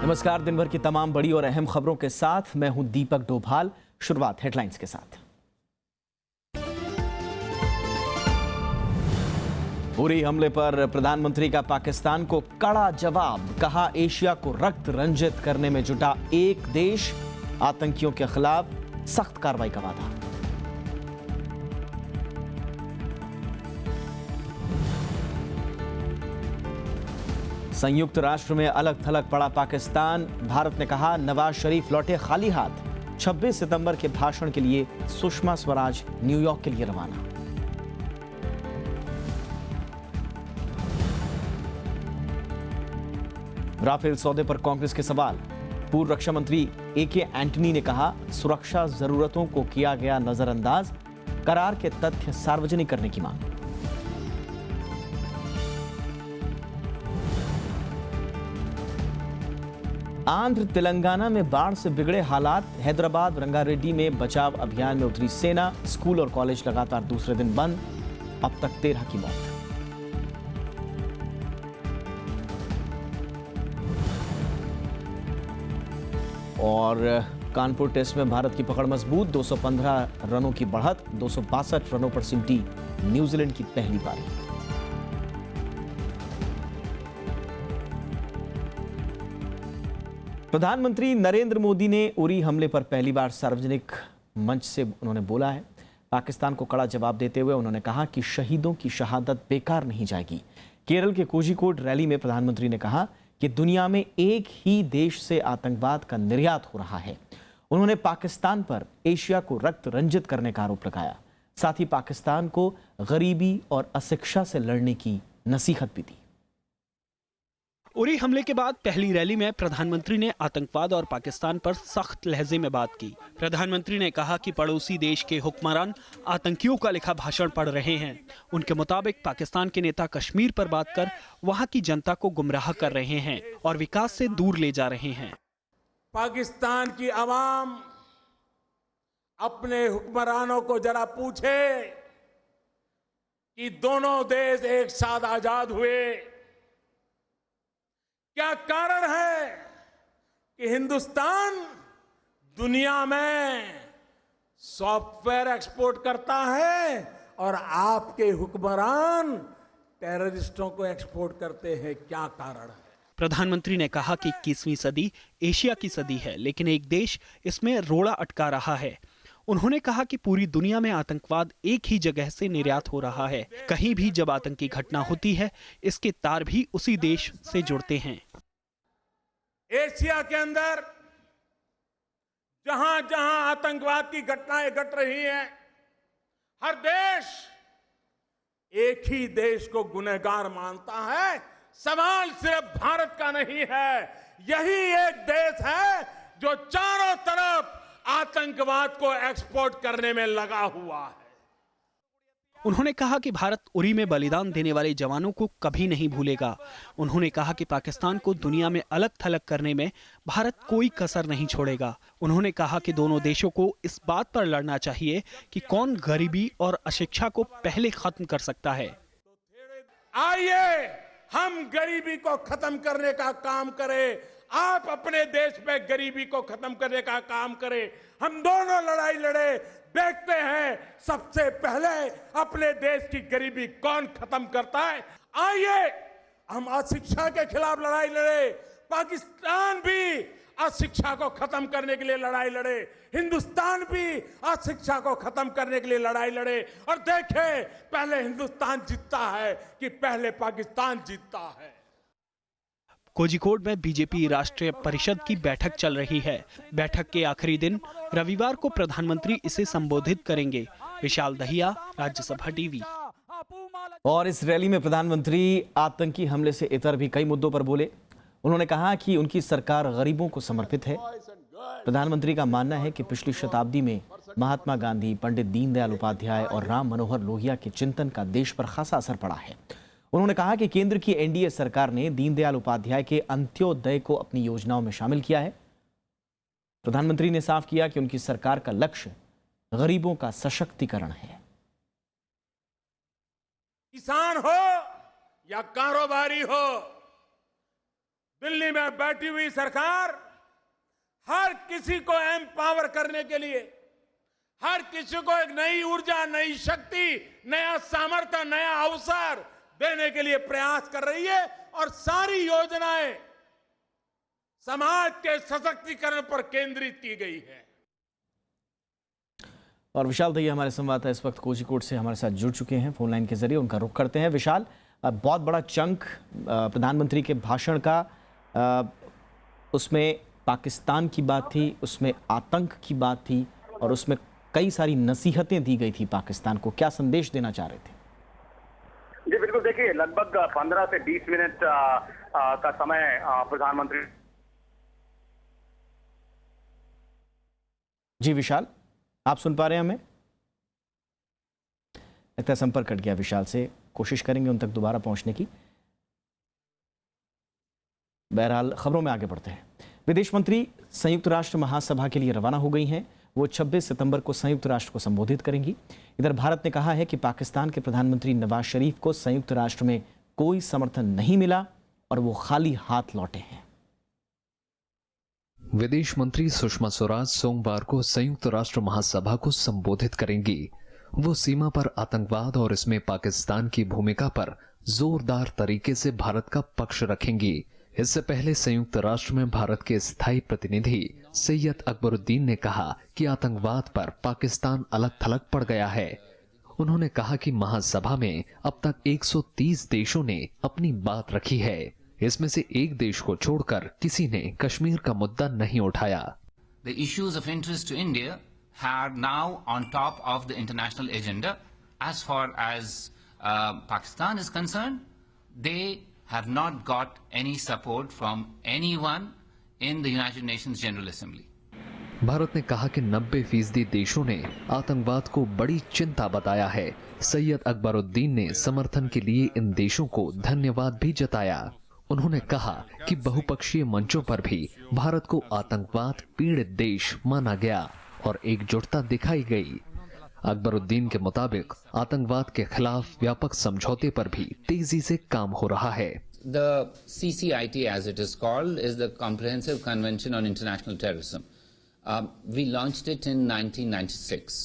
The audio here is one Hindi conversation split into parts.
नमस्कार। दिन भर की तमाम बड़ी और अहम खबरों के साथ मैं हूं दीपक डोभाल। शुरुआत हेडलाइंस के साथ। उरी हमले पर प्रधानमंत्री का पाकिस्तान को कड़ा जवाब। कहा, एशिया को रक्त रंजित करने में जुटा एक देश, आतंकियों के खिलाफ सख्त कार्रवाई का वादा। संयुक्त राष्ट्र में अलग थलग पड़ा पाकिस्तान। भारत ने कहा, नवाज शरीफ लौटे खाली हाथ। 26 सितंबर के भाषण के लिए सुषमा स्वराज न्यूयॉर्क के लिए रवाना। राफेल सौदे पर कांग्रेस के सवाल। पूर्व रक्षा मंत्री AK एंटनी ने कहा, सुरक्षा जरूरतों को किया गया नजरअंदाज। करार के तथ्य सार्वजनिक करने की मांग। आंध्र तेलंगाना में बाढ़ से बिगड़े हालात। हैदराबाद रंगारेड्डी में बचाव अभियान में उतरी सेना। स्कूल और कॉलेज लगातार दूसरे दिन बंद। अब तक 13 की मौत। और कानपुर टेस्ट में भारत की पकड़ मजबूत। 215 रनों की बढ़त। 262 रनों पर सिमटी न्यूजीलैंड की पहली पारी। प्रधानमंत्री नरेंद्र मोदी ने उरी हमले पर पहली बार सार्वजनिक मंच से उन्होंने बोला है। पाकिस्तान को कड़ा जवाब देते हुए उन्होंने कहा कि शहीदों की शहादत बेकार नहीं जाएगी। केरल के कोझिकोड रैली में प्रधानमंत्री ने कहा कि दुनिया में एक ही देश से आतंकवाद का निर्यात हो रहा है। उन्होंने पाकिस्तान पर एशिया को रक्त रंजित करने का आरोप लगाया। साथ ही पाकिस्तान को गरीबी और अशिक्षा से लड़ने की नसीहत भी दी। उरी हमले के बाद पहली रैली में प्रधानमंत्री ने आतंकवाद और पाकिस्तान पर सख्त लहजे में बात की। प्रधानमंत्री ने कहा कि पड़ोसी देश के हुक्मरान आतंकियों का लिखा भाषण पढ़ रहे हैं। उनके मुताबिक पाकिस्तान के नेता कश्मीर पर बात कर वहां की जनता को गुमराह कर रहे हैं और विकास से दूर ले जा रहे हैं। पाकिस्तान की आवाम अपने हुक्मरानों को जरा पूछे कि दोनों देश एक साथ आजाद हुए, क्या कारण है कि हिंदुस्तान दुनिया में सॉफ्टवेयर एक्सपोर्ट करता है और आपके हुक्मरान टेररिस्टों को एक्सपोर्ट करते हैं? क्या कारण है? प्रधानमंत्री ने कहा कि 21वीं सदी एशिया की सदी है, लेकिन एक देश इसमें रोड़ा अटका रहा है। उन्होंने कहा कि पूरी दुनिया में आतंकवाद एक ही जगह से निर्यात हो रहा है। कहीं भी जब आतंकी घटना होती है, इसके तार भी उसी देश से जुड़ते हैं। एशिया के अंदर जहां जहां आतंकवाद की घटनाएं घट रही हैं, हर देश एक ही देश को गुनहगार मानता है। सवाल सिर्फ भारत का नहीं है, यही एक देश है जो चारों तरफ आतंकवाद को एक्सपोर्ट करने में लगा हुआ है। उन्होंने कहा कि भारत उरी में बलिदान देने वाले जवानों को कभी नहीं भूलेगा। उन्होंने कहा कि पाकिस्तान को दुनिया में अलग थलग करने में भारत कोई कसर नहीं छोड़ेगा। उन्होंने कहा कि दोनों देशों को इस बात पर लड़ना चाहिए कि कौन गरीबी और अशिक्षा को पहले खत्म कर सकता है। आइए हम गरीबी को खत्म करने का काम करें। आप अपने देश में गरीबी को खत्म करने का काम करें। हम दोनों लड़ाई लड़े, देखते हैं सबसे पहले अपने देश की गरीबी कौन खत्म करता है। आइए हम अशिक्षा के खिलाफ लड़ाई लड़े। पाकिस्तान भी अशिक्षा को खत्म करने के लिए लड़ाई लड़े, हिंदुस्तान भी अशिक्षा को खत्म करने के लिए लड़ाई लड़े। और देखें पहले हिंदुस्तान जीतता है कि पहले पाकिस्तान जीतता है। कोझिकोड में बीजेपी राष्ट्रीय परिषद की बैठक चल रही है। बैठक के आखिरी दिन रविवार को प्रधानमंत्री इसे संबोधित करेंगे। विशाल दहिया, राज्यसभा टीवी। और इस रैली में प्रधानमंत्री आतंकी हमले से इतर भी कई मुद्दों पर बोले। उन्होंने कहा कि उनकी सरकार गरीबों को समर्पित है। प्रधानमंत्री का मानना है कि पिछली शताब्दी में महात्मा गांधी, पंडित दीनदयाल उपाध्याय और राम मनोहर लोहिया के चिंतन का देश पर खासा असर पड़ा है। उन्होंने कहा कि केंद्र की NDA सरकार ने दीनदयाल उपाध्याय के अंत्योदय को अपनी योजनाओं में शामिल किया है। प्रधानमंत्री ने साफ किया कि उनकी सरकार का लक्ष्य गरीबों का सशक्तिकरण है। किसान हो या कारोबारी हो, दिल्ली में बैठी हुई सरकार हर किसी को एम्पावर करने के लिए, हर किसी को एक नई ऊर्जा, नई शक्ति, नया सामर्थ्य, नया अवसर देने के लिए प्रयास कर रही है और सारी योजनाएं समाज के सशक्तिकरण पर केंद्रित की गई है। और विशाल दहिया हमारे संवाददाता इस वक्त कोझिकोड से हमारे साथ जुड़ चुके हैं फोन लाइन के जरिए, उनका रुख करते हैं। विशाल, बहुत बड़ा चंक प्रधानमंत्री के भाषण का, उसमें पाकिस्तान की बात थी, उसमें आतंक की बात थी और उसमें कई सारी नसीहतें दी गई थी पाकिस्तान को। क्या संदेश देना चाह रहे थे? जी बिल्कुल, देखिए लगभग 15 से 20 मिनट का समय प्रधानमंत्री। जी विशाल, आप सुन पा रहे हैं हमें? लगता है संपर्क कट गया विशाल से, कोशिश करेंगे उन तक दोबारा पहुंचने की। बहरहाल खबरों में आगे बढ़ते हैं। विदेश मंत्री संयुक्त राष्ट्र महासभा के लिए रवाना हो गई हैं। वो 26 सितंबर को संयुक्त राष्ट्र को संबोधित करेंगी। इधर भारत ने कहा है कि पाकिस्तान के प्रधानमंत्री नवाज शरीफ को संयुक्त राष्ट्र में कोई समर्थन नहीं मिला और वो खाली हाथ लौटे हैं। विदेश मंत्री सुषमा स्वराज सोमवार को संयुक्त राष्ट्र महासभा को संबोधित करेंगी। वो सीमा पर आतंकवाद और इसमें पाकिस्तान की भूमिका पर जोरदार तरीके से भारत का पक्ष रखेंगी। इससे पहले संयुक्त राष्ट्र में भारत के स्थायी प्रतिनिधि सैयद अकबरुद्दीन ने कहा कि आतंकवाद पर पाकिस्तान अलग थलग पड़ गया है। उन्होंने कहा कि महासभा में अब तक 130 देशों ने अपनी बात रखी है। इसमें से एक देश को छोड़कर किसी ने कश्मीर का मुद्दा नहीं उठाया। The issues of interest to India are now on top of the international agenda. As far as Pakistan is concerned, they have not got any support from anyone in the United Nations General Assembly. Bharat ने कहा कि 90% देशों ने आतंकवाद को बड़ी चिंता बताया है। सैयद अकबरुद्दीन ने समर्थन के लिए इन देशों को धन्यवाद भी जताया। उन्होंने कहा कि बहुपक्षीय मंचों पर भी भारत को आतंकवाद पीड़ित देश माना गया और एकजुटता दिखाई गई। अकबरुद्दीन के मुताबिक आतंकवाद के खिलाफ व्यापक समझौते पर भी तेजी से काम हो रहा है। The CCIT, as it is called, is the Comprehensive Convention on International Terrorism. We launched it in 1996.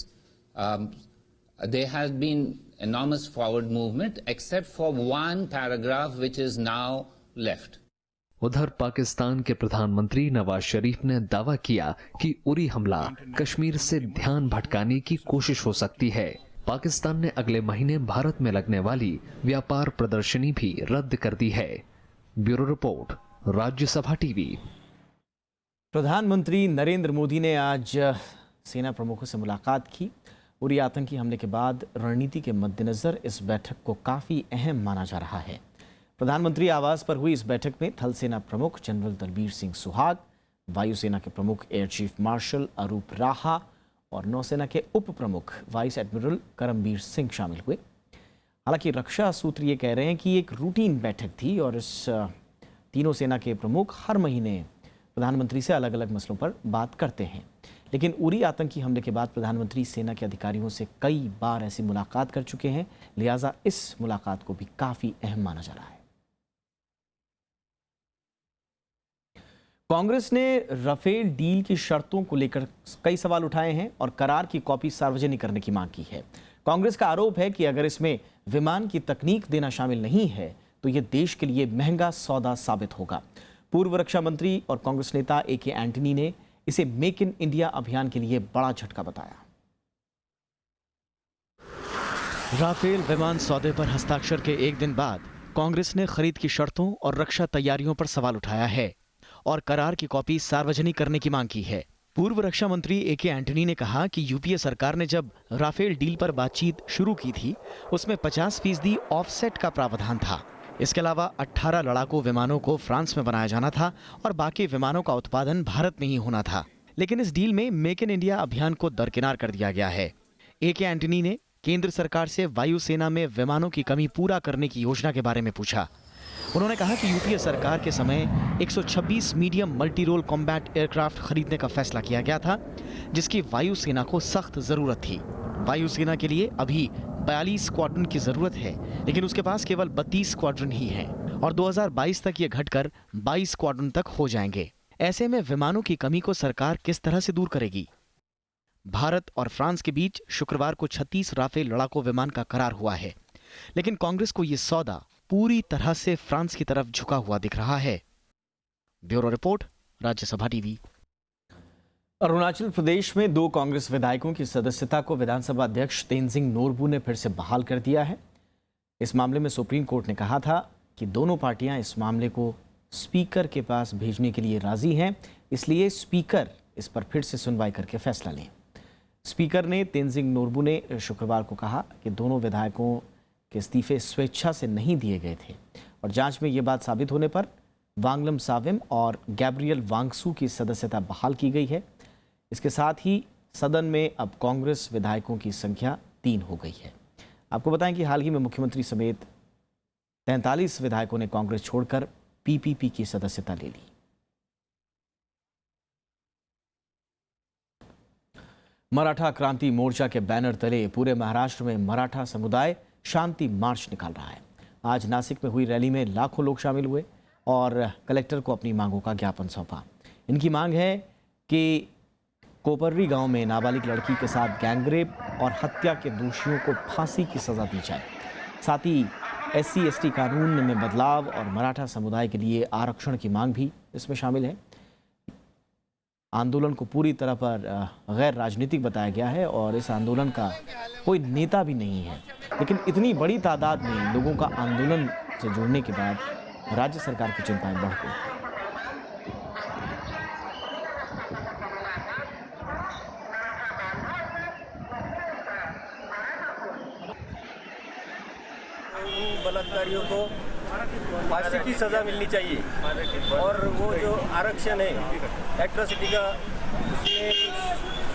There has been enormous forward movement, except for one paragraph which is now left. उधर पाकिस्तान के प्रधानमंत्री नवाज शरीफ ने दावा किया कि उरी हमला कश्मीर से ध्यान भटकाने की कोशिश हो सकती है। पाकिस्तान ने अगले महीने भारत में लगने वाली व्यापार प्रदर्शनी भी रद्द कर दी है। Bureau report, Rajya Sabha TV. प्रधानमंत्री नरेंद्र मोदी ने आज सेना प्रमुखों से मुलाकात की। उरी आतंकी हमले के बाद रणनीति के मद्देनजर इस बैठक को काफी अहम माना जा रहा है। प्रधानमंत्री आवास पर हुई इस बैठक में थल सेना प्रमुख जनरल दलबीर सिंह सुहाग, वायुसेना के प्रमुख एयर चीफ मार्शल अरूप राहा और नौसेना के उप प्रमुख वाइस एडमिरल करमबीर सिंह शामिल हुए। हालांकि रक्षा सूत्र ये कह रहे हैं कि एक रूटीन बैठक थी और इस तीनों सेना के प्रमुख हर महीने प्रधानमंत्री से अलग अलग मसलों पर बात करते हैं। लेकिन उरी आतंकी हमले के बाद प्रधानमंत्री सेना के अधिकारियों से कई बार ऐसी मुलाकात कर चुके हैं, लिहाजा इस मुलाकात को भी काफी अहम माना जा रहा है। कांग्रेस ने राफेल डील की शर्तों को लेकर कई सवाल उठाए हैं और करार की कॉपी सार्वजनिक करने की मांग की है। कांग्रेस का आरोप है कि अगर इसमें विमान की तकनीक देना शामिल नहीं है तो यह देश के लिए महंगा सौदा साबित होगा। पूर्व रक्षा मंत्री और कांग्रेस नेता AK एंटनी ने इसे मेक इन इंडिया अभियान के लिए बड़ा झटका बताया। राफेल विमान सौदे पर हस्ताक्षर के एक दिन बाद कांग्रेस ने खरीद की शर्तों और रक्षा तैयारियों पर सवाल उठाया है और करार की कॉपी सार्वजनिक करने की मांग की है। पूर्व रक्षा मंत्री AK एंटनी ने कहा कि यूपीए सरकार ने जब राफेल डील पर बातचीत शुरू की थी उसमें 50% ऑफसेट का प्रावधान था। इसके अलावा 18 लड़ाकू विमानों को फ्रांस में बनाया जाना था और बाकी विमानों का उत्पादन भारत में ही होना था। लेकिन इस डील में मेक इन इंडिया अभियान को दरकिनार कर दिया गया है। AK एंटनी ने केंद्र सरकार से वायुसेना में विमानों की कमी पूरा करने की योजना के बारे में पूछा। उन्होंने कहा कि यूपीए सरकार के समय 126 medium multi role combat aircraft खरीदने का फैसला किया गया था, जिसकी वायुसेना को सख्त जरूरत थी। वायुसेना के लिए अभी 42 स्क्वाड्रन की जरूरत है, लेकिन उसके पास केवल 32 स्क्वाड्रन ही हैं और 2022 तक ये घटकर 22 स्क्वाड्रन तक हो जाएंगे। ऐसे में विमानों की कमी को सरकार किस तरह से दूर करेगी? भारत और फ्रांस के बीच शुक्रवार को 36 राफेल लड़ाकू विमान का करार हुआ है, लेकिन कांग्रेस को यह सौदा पूरी तरह से फ्रांस की तरफ झुका हुआ दिख रहा है। Bureau report, Rajya Sabha TV. Arunachal Pradesh में 2 कांग्रेस विधायकों की सदस्यता को विधानसभा अध्यक्ष तेनजिंग नोरबू ने फिर से बहाल कर दिया है। इस मामले में सुप्रीम कोर्ट ने कहा था कि दोनों पार्टियां इस मामले को स्पीकर के पास भेजने के लिए राजी हैं, इसलिए स्पीकर इस पर फिर से सुनवाई करके फैसला लें। स्पीकर ने तेनजिंग नोरबू ने शुक्रवार को कहा कि दोनों विधायकों के इस्तीफे स्वेच्छा से नहीं दिए गए थे और जांच में ये बात साबित होने पर वांगलम साविम और गैब्रियल वांगसू की सदस्यता बहाल की गई है। इसके साथ ही सदन में अब कांग्रेस विधायकों की संख्या 3 हो गई है। आपको बताएं कि हाल ही में मुख्यमंत्री समेत 43 विधायकों ने कांग्रेस छोड़कर पीपीपी की सदस्यता ले ली। मराठा क्रांति मोर्चा के बैनर तले पूरे महाराष्ट्र में मराठा समुदाय शांति मार्च निकाल रहा है। आज नासिक में हुई रैली में लाखों लोग शामिल हुए और कलेक्टर को अपनी मांगों का ज्ञापन सौंपा। इनकी मांग है कि कोपररी गांव में नाबालिग लड़की के साथ गैंगरेप और हत्या के दोषियों को फांसी की सजा दी जाए। साथ ही SC/ST कानून में बदलाव और मराठा समुदाय के लिए आरक्षण की मांग भी इसमें शामिल है। आंदोलन को पूरी तरह पर गैर राजनीतिक बताया गया है और इस आंदोलन का कोई नेता भी नहीं है, लेकिन इतनी बड़ी तादाद में लोगों का आंदोलन से जुड़ने के बाद राज्य सरकार की चिंताएं बढ़ गई हैं। बलात्कारियों को फांसी की सजा मिलनी चाहिए और वो जो आरक्षण है एट्रोसिटी का, उसमें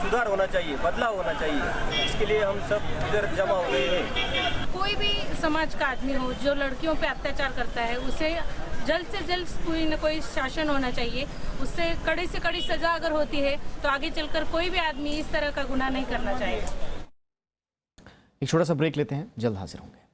सुधार होना चाहिए, बदलाव होना चाहिए। इसके लिए हम सब इधर जमा हो गए हैं। कोई भी समाज का आदमी हो जो लड़कियों पे अत्याचार करता है, उसे जल्द से जल्द कोई न कोई शासन होना चाहिए। उससे कड़ी से कड़ी सजा अगर होती है तो आगे चलकर कोई भी आदमी इस तरह का गुनाह नहीं करना चाहिए। एक छोटा सा ब्रेक लेते हैं, जल्द हाजिर होंगे।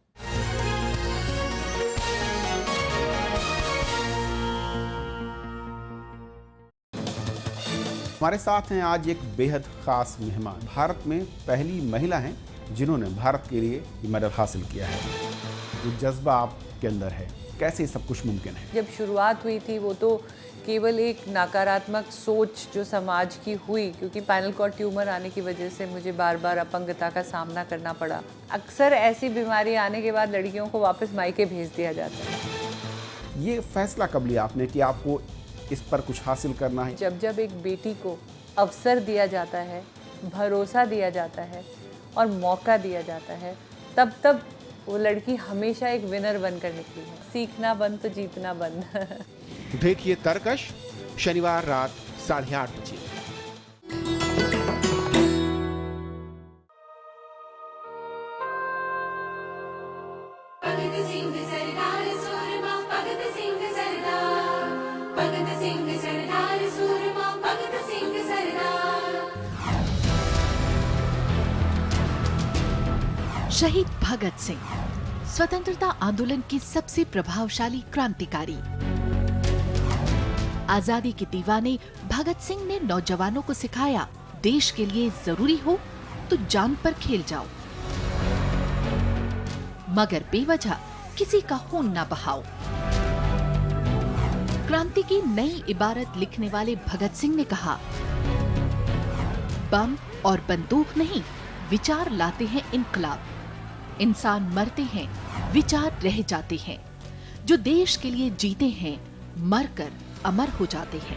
हमारे साथ हैं आज एक बेहद खास मेहमान। भारत में पहली महिला हैं जिन्होंने भारत के लिए ये मेडल हासिल किया है। ये जज्बा आपके अंदर है, कैसे सब कुछ मुमकिन है? जब शुरुआत हुई थी वो तो केवल एक नकारात्मक सोच जो समाज की हुई, क्योंकि स्पाइनल कॉर्ड ट्यूमर आने की वजह से मुझे बार बार अपंगता का सामना करना पड़ा। अक्सर ऐसी बीमारी आने के बाद लड़कियों को वापस मायके भेज दिया जाता है। ये फैसला कब लिया आपने कि आपको इस पर कुछ हासिल करना है? जब एक बेटी को अवसर दिया जाता है, भरोसा दिया जाता है और मौका दिया जाता है, तब वो लड़की हमेशा एक विनर बनकर निकली है। सीखना बंद तो जीतना बंद। देखिए तरकश, शनिवार रात 8:30 बजे। शहीद भगत सिंह स्वतंत्रता आंदोलन के सबसे प्रभावशाली क्रांतिकारी। आजादी के दीवाने भगत सिंह ने नौजवानों को सिखाया, देश के लिए जरूरी हो तो जान पर खेल जाओ, मगर बेवजह किसी का खून न बहाओ। क्रांति की नई इबारत लिखने वाले भगत सिंह ने कहा, बम और बंदूक नहीं, विचार लाते हैं इनकलाब। इंसान मरते हैं, विचार रह जाते हैं। जो देश के लिए जीते हैं, मरकर अमर हो जाते हैं।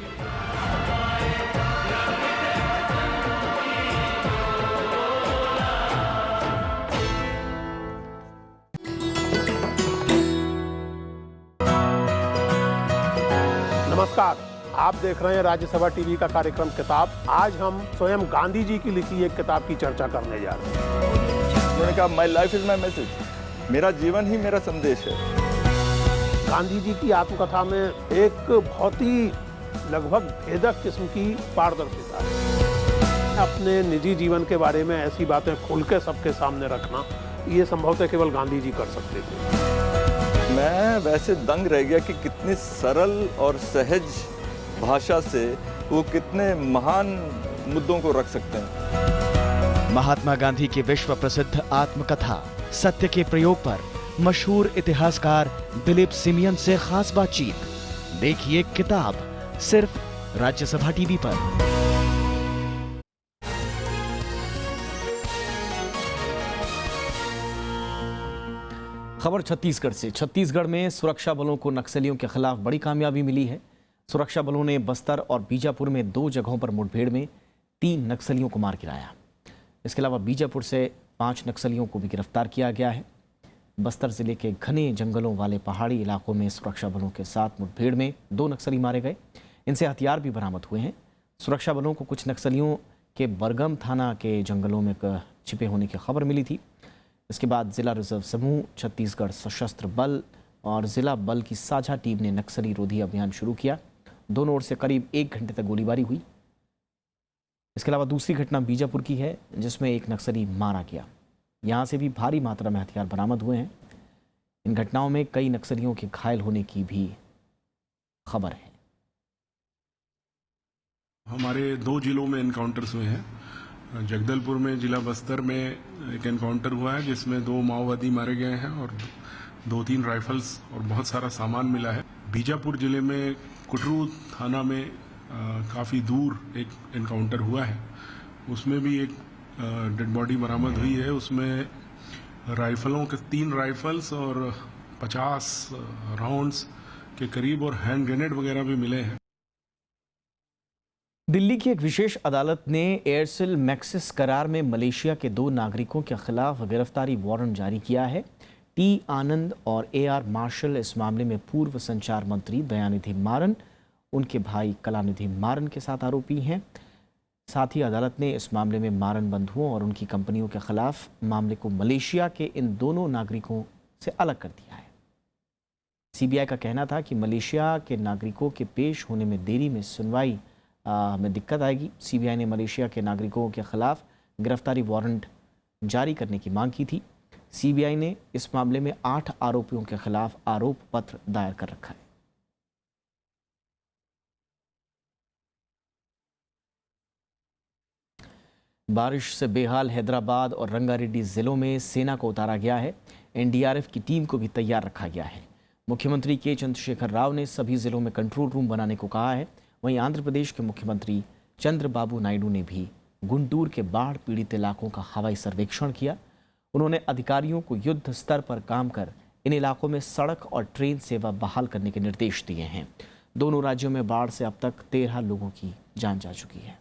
नमस्कार, आप देख रहे हैं राज्यसभा टीवी का कार्यक्रम किताब। आज हम स्वयं गांधी जी की लिखी एक किताब की चर्चा करने जा रहे हैं। उन्होंने कहा my life is my message, मेरा जीवन ही मेरा संदेश है। गांधी जी की आत्मकथा में एक बहुत ही लगभग भेदक किस्म की पारदर्शिता है। अपने निजी जीवन के बारे में ऐसी बातें खुल के सबके सामने रखना, ये संभवतः केवल गांधी जी कर सकते थे। मैं वैसे दंग रह गया कि कितनी सरल और सहज भाषा से वो कितने महान मुद्दों को रख सकते हैं। महात्मा गांधी की विश्व प्रसिद्ध आत्मकथा सत्य के प्रयोग पर मशहूर इतिहासकार दिलीप सिमियन से खास बातचीत। देखिए किताब सिर्फ राज्यसभा टीवी पर। खबर छत्तीसगढ़ से। छत्तीसगढ़ में सुरक्षा बलों को नक्सलियों के खिलाफ बड़ी कामयाबी मिली है। सुरक्षा बलों ने बस्तर और बीजापुर में 2 जगहों पर मुठभेड़ में 3 नक्सलियों को मार गिराया। इसके अलावा बीजापुर से 5 नक्सलियों को भी गिरफ्तार किया गया है। बस्तर जिले के घने जंगलों वाले पहाड़ी इलाकों में सुरक्षा बलों के साथ मुठभेड़ में 2 नक्सली मारे गए। इनसे हथियार भी बरामद हुए हैं। सुरक्षा बलों को कुछ नक्सलियों के बरगम थाना के जंगलों में छिपे होने की खबर मिली थी। इसके बाद जिला रिजर्व समूह, छत्तीसगढ़ सशस्त्र बल और जिला बल की साझा टीम ने नक्सली रोधी अभियान शुरू किया। दोनों ओर से करीब 1 घंटे तक गोलीबारी हुई। इसके अलावा दूसरी घटना बीजापुर की है, जिसमें एक नक्सली मारा गया। यहाँ से भी भारी मात्रा में हथियार बरामद हुए हैं। इन घटनाओं में कई नक्सलियों के घायल होने की भी खबर है। हमारे 2 जिलों में एनकाउंटर्स हुए हैं। जगदलपुर में, जिला बस्तर में एक एनकाउंटर हुआ है जिसमें 2 माओवादी मारे गए हैं और 2-3 राइफल्स और बहुत सारा सामान मिला है। बीजापुर जिले में कुटरू थाना में काफ़ी दूर एक एनकाउंटर हुआ है, उसमें भी एक डेड बॉडी बरामद हुई है। उसमें राइफलों के 3 राइफल्स और 50 राउंड्स के करीब और हैंड ग्रेनेड वगैरह भी मिले हैं। दिल्ली की एक विशेष अदालत ने एयरसेल मैक्सिस करार में मलेशिया के 2 नागरिकों के खिलाफ गिरफ्तारी वारंट जारी किया है। टी आनंद और AR मार्शल इस मामले में पूर्व संचार मंत्री दयानिधि मारन, उनके भाई कलानिधि मारन के साथ आरोपी हैं। साथ ही अदालत ने इस मामले में मारन बंधुओं और उनकी कंपनियों के खिलाफ मामले को मलेशिया के इन दोनों नागरिकों से अलग कर दिया है। CBI का कहना था कि मलेशिया के नागरिकों के पेश होने में देरी में सुनवाई में दिक्कत आएगी। CBI ने मलेशिया के नागरिकों के खिलाफ गिरफ्तारी वारंट जारी करने की मांग की थी। CBI ने इस मामले में 8 आरोपियों के खिलाफ आरोप पत्र दायर कर रखा है। बारिश से बेहाल हैदराबाद और रंगारेड्डी जिलों में सेना को उतारा गया है। NDRF की टीम को भी तैयार रखा गया है। मुख्यमंत्री के चंद्रशेखर राव ने सभी जिलों में कंट्रोल रूम बनाने को कहा है। वहीं आंध्र प्रदेश के मुख्यमंत्री चंद्रबाबू नायडू ने भी गुंटूर के बाढ़ पीड़ित इलाकों का हवाई सर्वेक्षण किया। उन्होंने अधिकारियों को युद्ध स्तर पर काम कर इन इलाकों में सड़क और ट्रेन सेवा बहाल करने के निर्देश दिए हैं। दोनों राज्यों में बाढ़ से अब तक 13 लोगों की जान जा चुकी है।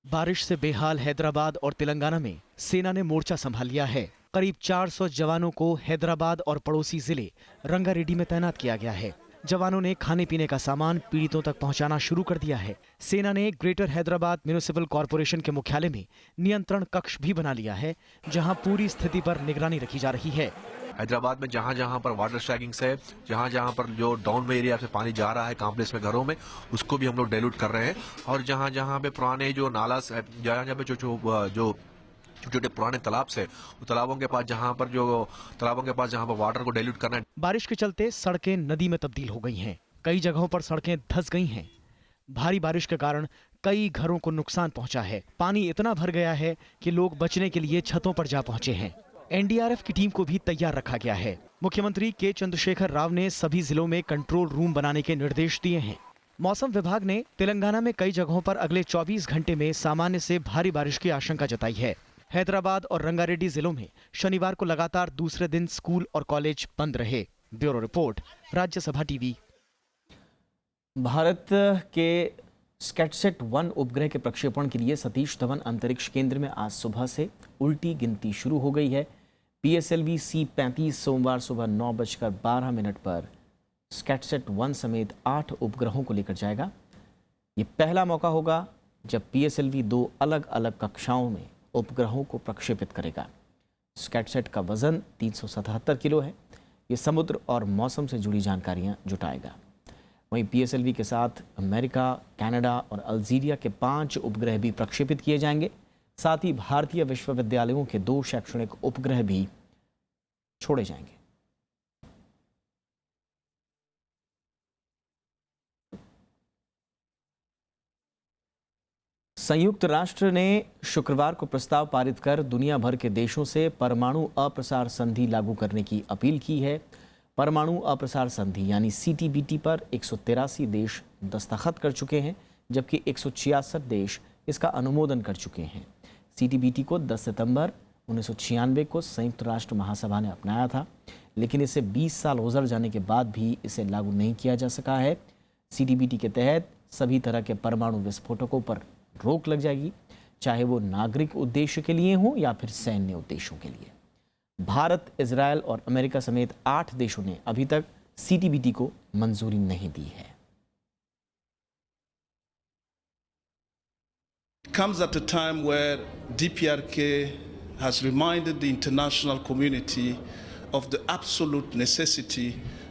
बारिश से बेहाल हैदराबाद और तेलंगाना में सेना ने मोर्चा संभाल लिया है। करीब 400 जवानों को हैदराबाद और पड़ोसी जिले रंगारेड्डी में तैनात किया गया है। जवानों ने खाने पीने का सामान पीड़ितों तक पहुंचाना शुरू कर दिया है। सेना ने ग्रेटर हैदराबाद म्युनिसिपल कॉरपोरेशन के मुख्यालय में नियंत्रण कक्ष भी बना लिया है, जहां पूरी स्थिति पर निगरानी रखी जा रही है। हैदराबाद में जहां पर वाटर स्ट्राइकिंग से जहां पर जो डाउन एरिया से पानी जा रहा है कॉम्प्लेक्स में घरों में, उसको भी हम लोग डाइल्यूट कर रहे हैं। और जहां पे पुराने जो नाला जहां पे जो छोटे पुराने तालाब से तालाबों के पास जहां पर वाटर को डाइल्यूट करना है। बारिश के चलते सड़कें नदी में तब्दील हो गई हैं। कई जगहों पर सड़कें धंस गई हैं। भारी बारिश के कारण कई घरों को नुकसान पहुंचा है। पानी इतना भर गया है कि लोग बचने के लिए छतों पर जा पहुंचे हैं। NDRF की टीम को भी तैयार रखा गया है। मुख्यमंत्री के चंद्रशेखर राव ने सभी जिलों में कंट्रोल रूम बनाने के निर्देश दिए हैं। मौसम विभाग ने तेलंगाना में कई जगहों पर अगले 24 घंटे में सामान्य से भारी बारिश की आशंका जताई है। हैदराबाद और रंगारेड्डी जिलों में शनिवार को लगातार दूसरे दिन स्कूल और कॉलेज बंद रहे। Bureau report, Rajya Sabha TV. Bharat के स्कैटसेट 1 उपग्रह के प्रक्षेपण के लिए सतीश धवन अंतरिक्ष केंद्र में आज सुबह से उल्टी गिनती शुरू हो गई है। PSLV C-35 सोमवार सुबह 9:12 पर स्कैटसेट 1 समेत 8 उपग्रहों को लेकर जाएगा। ये पहला मौका होगा जब PSLV 2 अलग अलग कक्षाओं में उपग्रहों को प्रक्षेपित करेगा। स्कैटसेट का वजन 377 किलो है। ये समुद्र और मौसम से जुड़ी जानकारियां जुटाएगा। वहीं PSLV के साथ अमेरिका, कनाडा और अल्जीरिया के 5 उपग्रह भी प्रक्षेपित किए जाएंगे। साथ ही भारतीय विश्वविद्यालयों के 2 शैक्षणिक उपग्रह भी छोड़े जाएंगे। संयुक्त राष्ट्र ने शुक्रवार को प्रस्ताव पारित कर दुनिया भर के देशों से परमाणु अप्रसार संधि लागू करने की अपील की है। परमाणु अप्रसार संधि यानी CTBT पर 183 देश दस्तखत कर चुके हैं, जबकि 166 देश इसका अनुमोदन कर चुके हैं। CTBT को 10 सितंबर 1996 को संयुक्त राष्ट्र महासभा ने अपनाया था, लेकिन इसे 20 साल गुजर जाने के बाद भी इसे लागू नहीं किया जा सका है। CTBT के तहत सभी तरह के परमाणु विस्फोटकों पर रोक लग जाएगी, चाहे वो नागरिक उद्देश्य के लिए हो या फिर सैन्य उद्देश्यों के लिए। भारत, इजरायल और अमेरिका समेत 8 देशों ने अभी तक CTBT को मंजूरी नहीं दी है। Comes at a time where DPRK has reminded the international community of the absolute necessity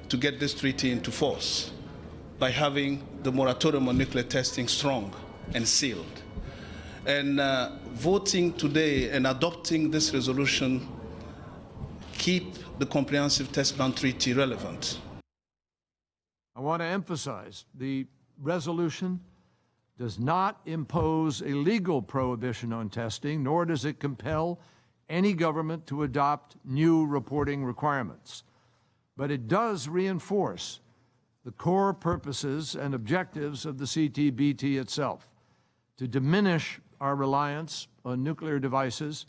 to get this treaty into force by having the moratorium on nuclear testing strong and sealed. And voting today and adopting this resolution keep the Comprehensive Test Ban Treaty relevant. I want to emphasize the resolution does not impose a legal prohibition on testing, nor does it compel any government to adopt new reporting requirements. But it does reinforce the core purposes and objectives of the CTBT itself, to diminish our reliance on nuclear devices,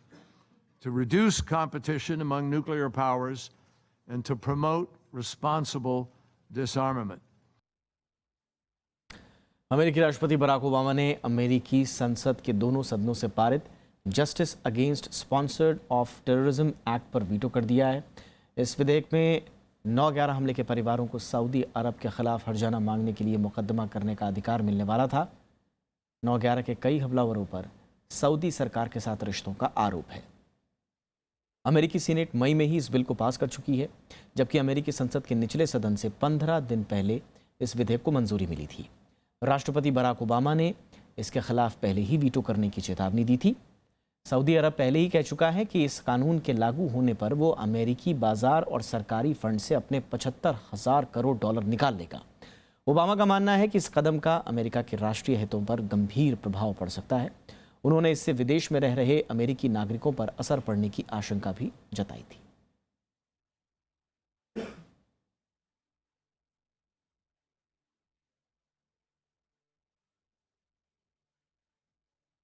to reduce competition among nuclear powers, and to promote responsible disarmament. अमेरिकी राष्ट्रपति बराक ओबामा ने अमेरिकी संसद के दोनों सदनों से पारित justice against sponsored of terrorism act पर वीटो कर दिया है। इस विधेयक में 9/11 हमले के परिवारों को सऊदी अरब के खिलाफ हर्जाना मांगने के लिए मुकदमा करने का अधिकार मिलने वाला था। 9/11 के कई हमलावरों पर सऊदी सरकार के साथ रिश्तों का आरोप है। अमेरिकी सीनेट मई में ही इस बिल को पास कर चुकी है, जबकि अमेरिकी संसद के निचले सदन से 15 दिन पहले इस विधेयक को मंजूरी मिली थी। राष्ट्रपति बराक ओबामा ने इसके खिलाफ पहले ही वीटो करने की चेतावनी दी थी। सऊदी अरब पहले ही कह चुका है कि इस कानून के लागू होने पर वो अमेरिकी बाजार और सरकारी फंड से अपने 75,000 करोड़ डॉलर निकाल लेगा। ओबामा का मानना है कि इस कदम का अमेरिका के राष्ट्रीय हितों पर गंभीर प्रभाव पड़ सकता है। उन्होंने इससे विदेश में रह रहे अमेरिकी नागरिकों पर असर पड़ने की आशंका भी जताई थी।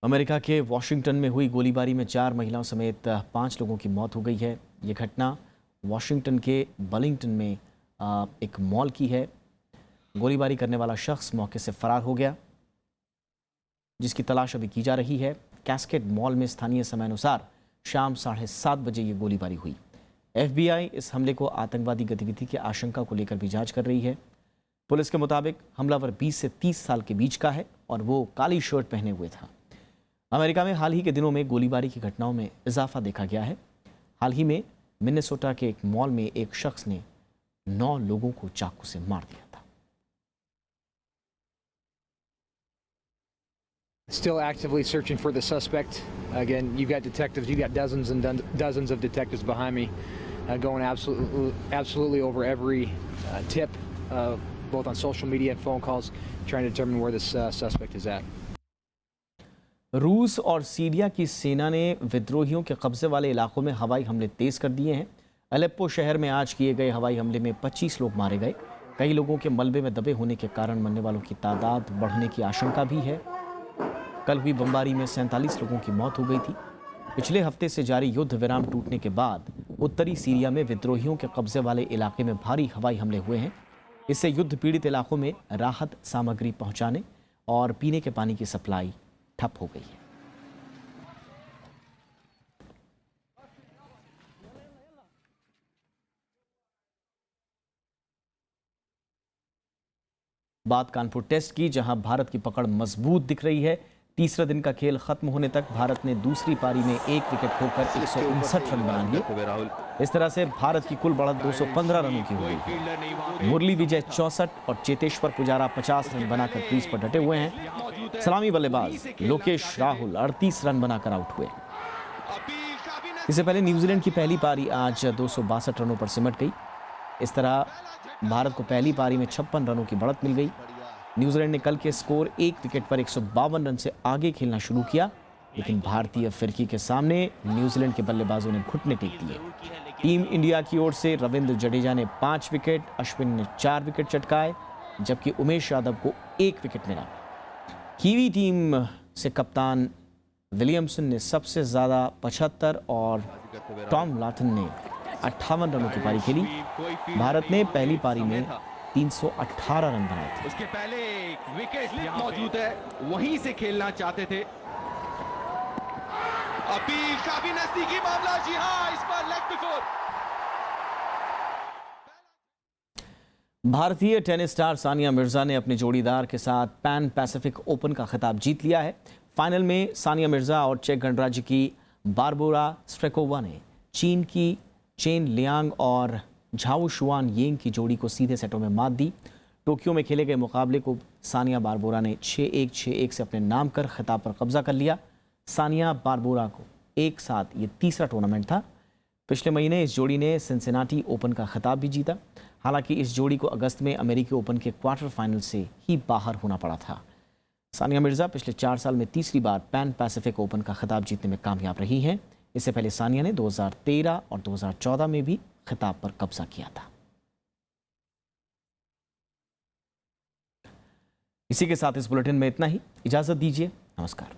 अमेरिका के वॉशिंगटन में हुई गोलीबारी में 4 महिलाओं समेत 5 लोगों की मौत हो गई है। ये घटना वॉशिंगटन के बलिंगटन में एक मॉल की है। गोलीबारी करने वाला शख्स मौके से फरार हो गया, जिसकी तलाश अभी की जा रही है। कैस्केड मॉल में स्थानीय समय अनुसार शाम 7:30 बजे ये गोलीबारी हुई। FBI इस हमले को आतंकवादी गतिविधि की आशंका को लेकर भी जांच कर रही है। पुलिस के मुताबिक हमलावर 20 से 30 साल के बीच का है और वो काली शर्ट पहने हुए था। अमेरिका में हाल ही के दिनों में गोलीबारी की घटनाओं में इजाफा देखा गया है। हाल ही में मिनेसोटा के एक मॉल में एक शख्स ने 9 लोगों को चाकू से मार दिया था। Still actively searching for the suspect. Again, you got detectives, you got dozens and dozens of detectives behind me, going absolutely over every tip, both on social media and phone calls, trying to determine where this suspect is at. रूस और सीरिया की सेना ने विद्रोहियों के कब्जे वाले इलाकों में हवाई हमले तेज कर दिए हैं। अलेप्पो शहर में आज किए गए हवाई हमले में 25 लोग मारे गए। कई लोगों के मलबे में दबे होने के कारण मरने वालों की तादाद बढ़ने की आशंका भी है। कल हुई बमबारी में 47 लोगों की मौत हो गई थी। पिछले हफ्ते से जारी युद्ध विराम टूटने के बाद उत्तरी सीरिया में विद्रोहियों के कब्जे वाले इलाके में भारी हवाई हमले हुए हैं। इससे युद्ध पीड़ित इलाकों में राहत सामग्री पहुंचाने और पीने के पानी की सप्लाई ठप हो गई है। बात कानपुर टेस्ट की, जहां भारत की पकड़ मजबूत दिख रही है। तीसरे दिन का खेल खत्म होने तक भारत ने दूसरी पारी में 1 विकेट खोकर 159 रन बना लिए। इस तरह से भारत की कुल बढ़त 215 रनों की हो गई। मुरली विजय 64 और चेतेश्वर पुजारा 50 रन बनाकर क्रीज पर डटे हुए हैं। सलामी बल्लेबाज लोकेश राहुल 38 रन बनाकर आउट हुए। इससे पहले न्यूजीलैंड की पहली पारी आज 262 रनों पर सिमट गई। इस तरह भारत को पहली पारी में 56 रनों की बढ़त मिल गई। न्यूजीलैंड ने कल के स्कोर 1 विकेट पर 152 रन से आगे खेलना शुरू किया, लेकिन भारतीय फिरकी के सामने न्यूजीलैंड के बल्लेबाजों ने घुटने टेक दिए। टीम इंडिया की ओर से रविंद्र जडेजा ने 5 विकेट, अश्विन ने 4 विकेट चटकाए, जबकि उमेश यादव को 1 विकेट मिला। कीवी टीम से कप्तान विलियमसन ने सबसे ज्यादा 75 और टॉम लाथन ने 58 रनों की पारी खेली। भारत ने पहली पारी में 318 रन बनाए थे। उसके पहले विकेट मौजूद है, वहीं से खेलना चाहते थे। अभी काफी नजदीकी मामला, जी हां, इस पर लेग बिफोर। भारतीय टेनिस स्टार सानिया मिर्जा ने अपने जोड़ीदार के साथ पैन पैसिफिक ओपन का खिताब जीत लिया है। फाइनल में सानिया मिर्जा और चेक गणराज्य की बारबोरा स्ट्रेकोवा ने चीन की चेन लियांग और झाओ शुआन येंग की जोड़ी को सीधे सेटों में मात दी। टोक्यो में खेले गए मुकाबले को सानिया बारबोरा ने 6-1, 6-1 से अपने नाम कर खिताब पर कब्जा कर लिया। सानिया बारबोरा को एक साथ ये तीसरा टूर्नामेंट था। पिछले महीने इस जोड़ी ने सिंसिनाटी ओपन का खिताब भी जीता। हालांकि इस जोड़ी को अगस्त में अमेरिकी ओपन के क्वार्टर फाइनल से ही बाहर होना पड़ा था। सानिया मिर्जा पिछले 4 साल में तीसरी बार पैन पैसिफिक ओपन का खिताब जीतने में कामयाब रही हैं। इससे पहले सानिया ने 2013 और 2014 में भी खिताब पर कब्जा किया था। इसी के साथ इस बुलेटिन में इतना ही। इजाजत दीजिए। नमस्कार।